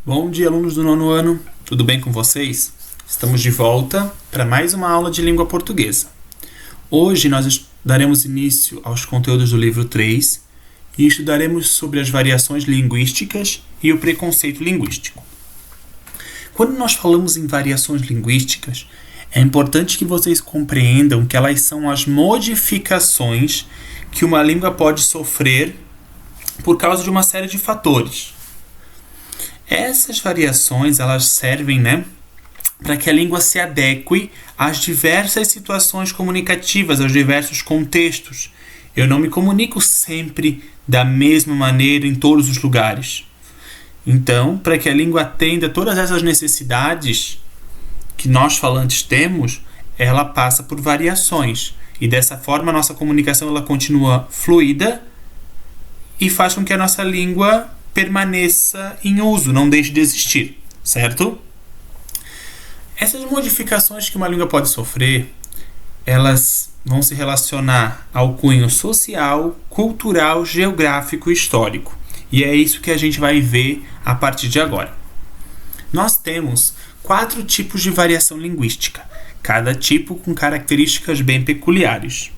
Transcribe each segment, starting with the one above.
Bom dia, alunos do nono ano. Tudo bem com vocês? Estamos de volta para mais uma aula de língua portuguesa. Hoje nós daremos início aos conteúdos do livro 3 e estudaremos sobre as variações linguísticas e o preconceito linguístico. Quando nós falamos em variações linguísticas, é importante que vocês compreendam que elas são as modificações que uma língua pode sofrer por causa de uma série de fatores. Essas variações elas servem, para que a língua se adeque às diversas situações comunicativas, aos diversos contextos. Eu não me comunico sempre da mesma maneira em todos os lugares. Então, para que a língua atenda todas essas necessidades que nós falantes temos, ela passa por variações. E dessa forma a nossa comunicação ela continua fluida e faz com que a nossa língua permaneça em uso, não deixe de existir, certo? Essas modificações que uma língua pode sofrer, elas vão se relacionar ao cunho social, cultural, geográfico e histórico. E é isso que a gente vai ver a partir de agora. Nós temos 4 tipos de variação linguística, cada tipo com características bem peculiares.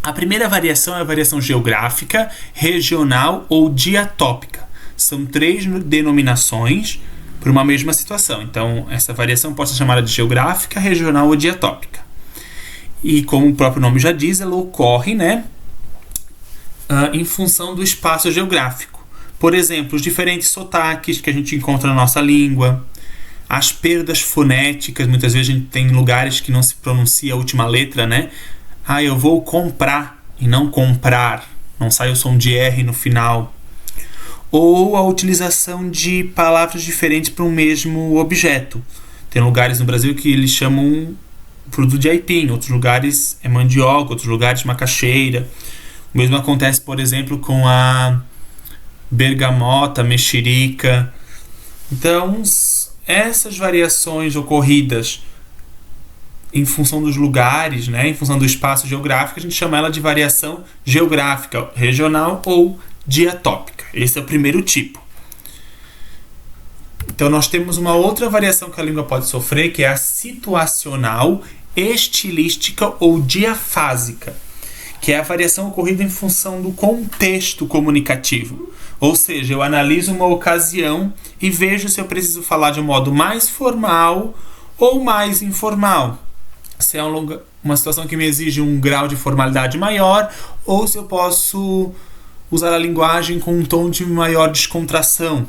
A primeira variação é a variação geográfica, regional ou diatópica. São 3 denominações para uma mesma situação. Então, essa variação pode ser chamada de geográfica, regional ou diatópica. E como o próprio nome já diz, ela ocorre, em função do espaço geográfico. Por exemplo, os diferentes sotaques que a gente encontra na nossa língua, as perdas fonéticas, muitas vezes a gente tem lugares que não se pronuncia a última letra, eu vou comprar e não comprar. Não sai o som de R no final. Ou a utilização de palavras diferentes para um mesmo objeto. Tem lugares no Brasil que eles chamam produto de aipim, outros lugares é mandioca, outros lugares macaxeira. O mesmo acontece, por exemplo, com a bergamota, mexerica. Então, essas variações ocorridas em função dos lugares, em função do espaço geográfico, a gente chama ela de variação geográfica, regional ou diatópica. Esse é o primeiro tipo. Então, nós temos uma outra variação que a língua pode sofrer, que é a situacional, estilística ou diafásica, que é a variação ocorrida em função do contexto comunicativo. Ou seja, eu analiso uma ocasião e vejo se eu preciso falar de um modo mais formal ou mais informal. Se é uma situação que me exige um grau de formalidade maior, ou se eu posso usar a linguagem com um tom de maior descontração.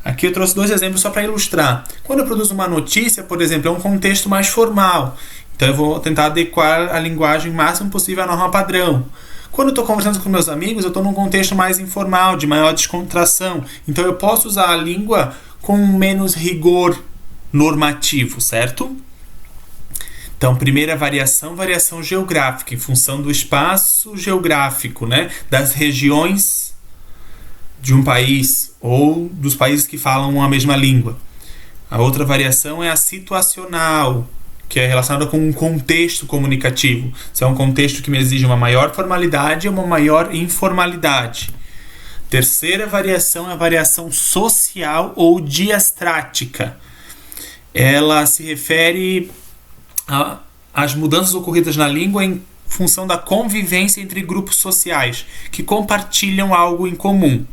Aqui eu trouxe 2 exemplos só para ilustrar. Quando eu produzo uma notícia, por exemplo, é um contexto mais formal. Então eu vou tentar adequar a linguagem o máximo possível à norma padrão. Quando eu estou conversando com meus amigos, eu estou num contexto mais informal, de maior descontração. Então eu posso usar a língua com menos rigor normativo, certo? Então, primeira variação geográfica, em função do espaço geográfico, das regiões de um país ou dos países que falam a mesma língua. A outra variação é a situacional, que é relacionada com um contexto comunicativo. Se é um contexto que me exige uma maior formalidade ou uma maior informalidade. Terceira variação é a variação social ou diastrática. Ela se refere às mudanças ocorridas na língua em função da convivência entre grupos sociais que compartilham algo em comum.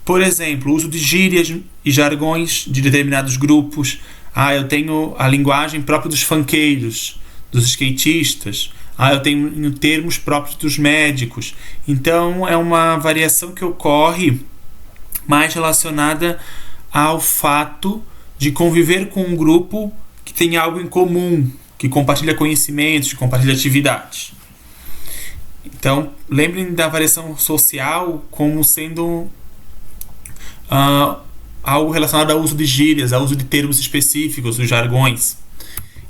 Por exemplo, o uso de gírias e jargões de determinados grupos. Eu tenho a linguagem própria dos funkeiros, dos skatistas. Eu tenho termos próprios dos médicos. Então, é uma variação que ocorre mais relacionada ao fato de conviver com um grupo que tem algo em comum, que compartilha conhecimentos, que compartilha atividades. Então, lembrem da variação social como sendo algo relacionado ao uso de gírias, ao uso de termos específicos, dos jargões.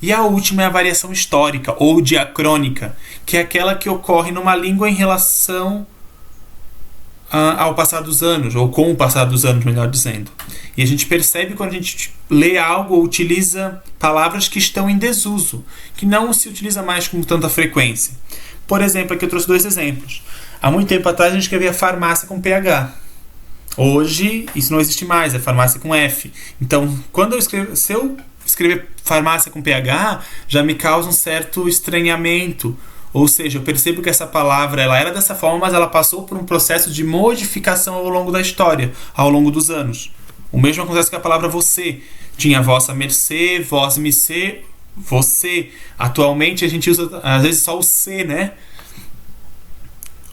E a última é a variação histórica ou diacrônica, que é aquela que ocorre numa língua em relação ao passar dos anos, ou com o passar dos anos, melhor dizendo. E a gente percebe quando a gente lê algo ou utiliza palavras que estão em desuso, que não se utiliza mais com tanta frequência. Por exemplo, aqui eu trouxe 2 exemplos. Há muito tempo atrás a gente escrevia farmácia com PH. Hoje, isso não existe mais, é farmácia com F. Então, se eu escrever farmácia com PH, já me causa um certo estranhamento. Ou seja, eu percebo que essa palavra ela era dessa forma, mas ela passou por um processo de modificação ao longo da história, ao longo dos anos. O mesmo acontece com a palavra você. Tinha vossa mercê, vós me ser, você. Atualmente a gente usa às vezes só o C, né?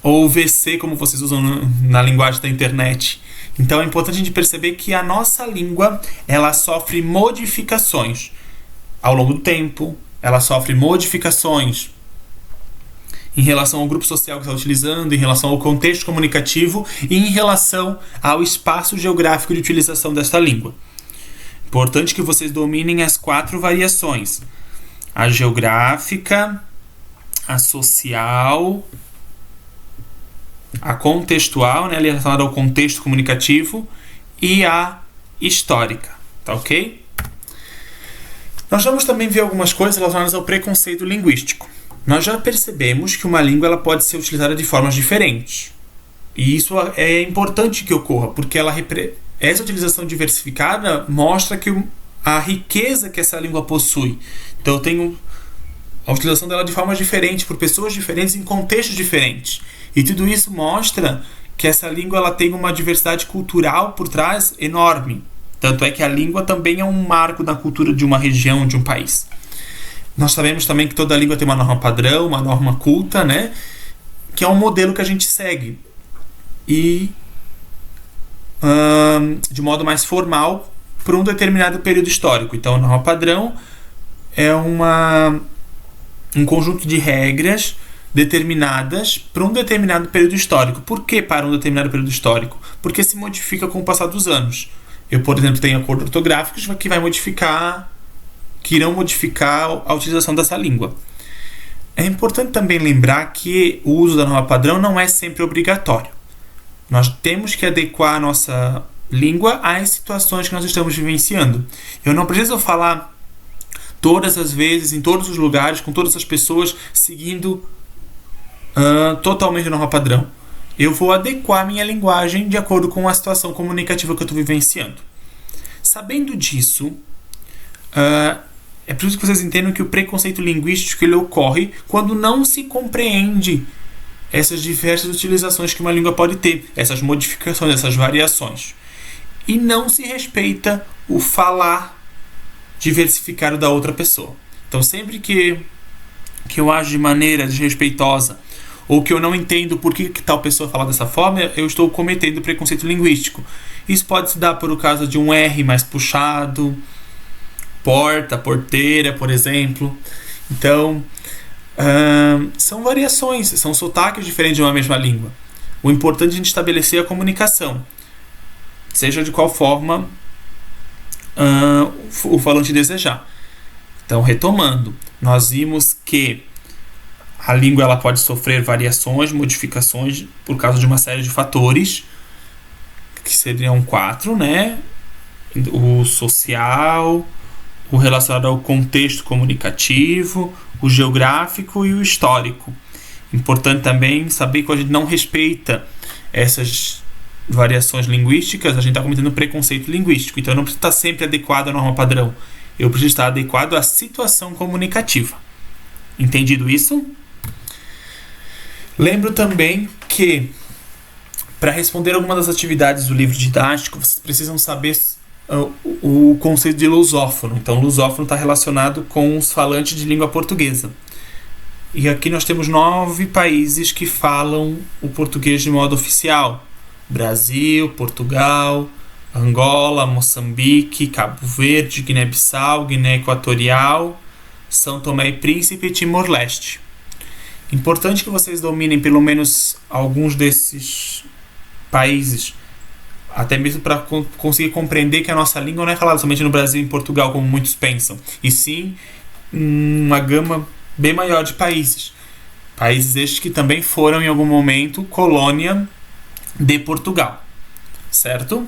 Ou VC, como vocês usam na linguagem da internet. Então é importante a gente perceber que a nossa língua ela sofre modificações ao longo do tempo, ela sofre modificações em relação ao grupo social que está utilizando, em relação ao contexto comunicativo e em relação ao espaço geográfico de utilização desta língua. Importante que vocês dominem as 4 variações: a geográfica, a social, a contextual, né, relacionada ao contexto comunicativo, e a histórica, tá ok? Nós vamos também ver algumas coisas relacionadas ao preconceito linguístico. Nós já percebemos que uma língua ela pode ser utilizada de formas diferentes. E isso é importante que ocorra, porque essa utilização diversificada mostra que a riqueza que essa língua possui. Então eu tenho a utilização dela de formas diferentes, por pessoas diferentes, em contextos diferentes. E tudo isso mostra que essa língua ela tem uma diversidade cultural por trás enorme. Tanto é que a língua também é um marco da cultura de uma região, de um país. Nós sabemos também que toda língua tem uma norma padrão, uma norma culta, né? Que é um modelo que a gente segue. E de modo mais formal por um determinado período histórico. Então, a norma padrão é um conjunto de regras determinadas para um determinado período histórico. Por que para um determinado período histórico? Porque se modifica com o passar dos anos. Eu, por exemplo, tenho acordos ortográficos que irão modificar a utilização dessa língua. É importante também lembrar que o uso da norma padrão não é sempre obrigatório. Nós temos que adequar a nossa língua às situações que nós estamos vivenciando. Eu não preciso falar todas as vezes, em todos os lugares, com todas as pessoas, seguindo totalmente a norma padrão. Eu vou adequar a minha linguagem de acordo com a situação comunicativa que eu estou vivenciando. Sabendo disso, é preciso que vocês entendam que o preconceito linguístico ele ocorre quando não se compreende essas diversas utilizações que uma língua pode ter, essas modificações, essas variações. E não se respeita o falar diversificado da outra pessoa. Então, sempre que eu ajo de maneira desrespeitosa ou que eu não entendo por que tal pessoa fala dessa forma, eu estou cometendo preconceito linguístico. Isso pode se dar por causa de um R mais puxado, porta, porteira, por exemplo. Então, são variações, são sotaques diferentes de uma mesma língua. O importante é a gente estabelecer a comunicação, seja de qual forma o falante desejar. Então, retomando, nós vimos que a língua ela pode sofrer variações, modificações por causa de uma série de fatores, que seriam 4, né? O social, o relacionado ao contexto comunicativo, o geográfico e o histórico. Importante também saber que a gente não respeita essas variações linguísticas, a gente está cometendo preconceito linguístico. Então eu não preciso estar sempre adequado à norma padrão. Eu preciso estar adequado à situação comunicativa. Entendido isso? Lembro também que para responder alguma das atividades do livro didático, vocês precisam saber o conceito de lusófono. Então, lusófono está relacionado com os falantes de língua portuguesa. E aqui nós temos 9 países que falam o português de modo oficial: Brasil, Portugal, Angola, Moçambique, Cabo Verde, Guiné-Bissau, Guiné Equatorial, São Tomé e Príncipe e Timor-Leste. Importante que vocês dominem pelo menos alguns desses países, até mesmo para conseguir compreender que a nossa língua não é falada somente no Brasil e em Portugal, como muitos pensam, e sim uma gama bem maior de países. Países estes que também foram, em algum momento, colônia de Portugal. Certo?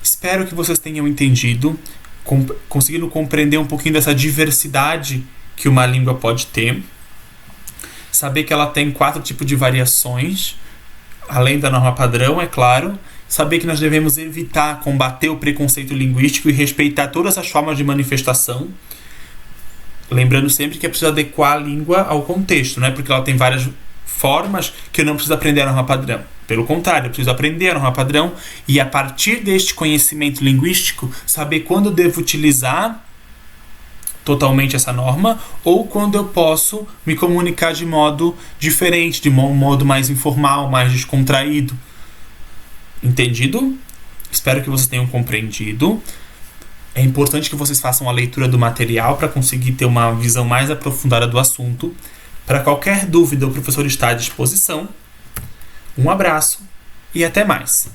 Espero que vocês tenham entendido, conseguindo compreender um pouquinho dessa diversidade que uma língua pode ter. Saber que ela tem 4 tipos de variações, além da norma padrão, é claro, saber que nós devemos evitar, combater o preconceito linguístico e respeitar todas as formas de manifestação. Lembrando sempre que é preciso adequar a língua ao contexto, não é porque ela tem várias formas que eu não preciso aprender a norma padrão. Pelo contrário, eu preciso aprender a norma padrão e, a partir deste conhecimento linguístico, saber quando eu devo utilizar totalmente essa norma ou quando eu posso me comunicar de modo diferente, de um modo mais informal, mais descontraído. Entendido? Espero que vocês tenham compreendido. É importante que vocês façam a leitura do material para conseguir ter uma visão mais aprofundada do assunto. Para qualquer dúvida, o professor está à disposição. Um abraço e até mais!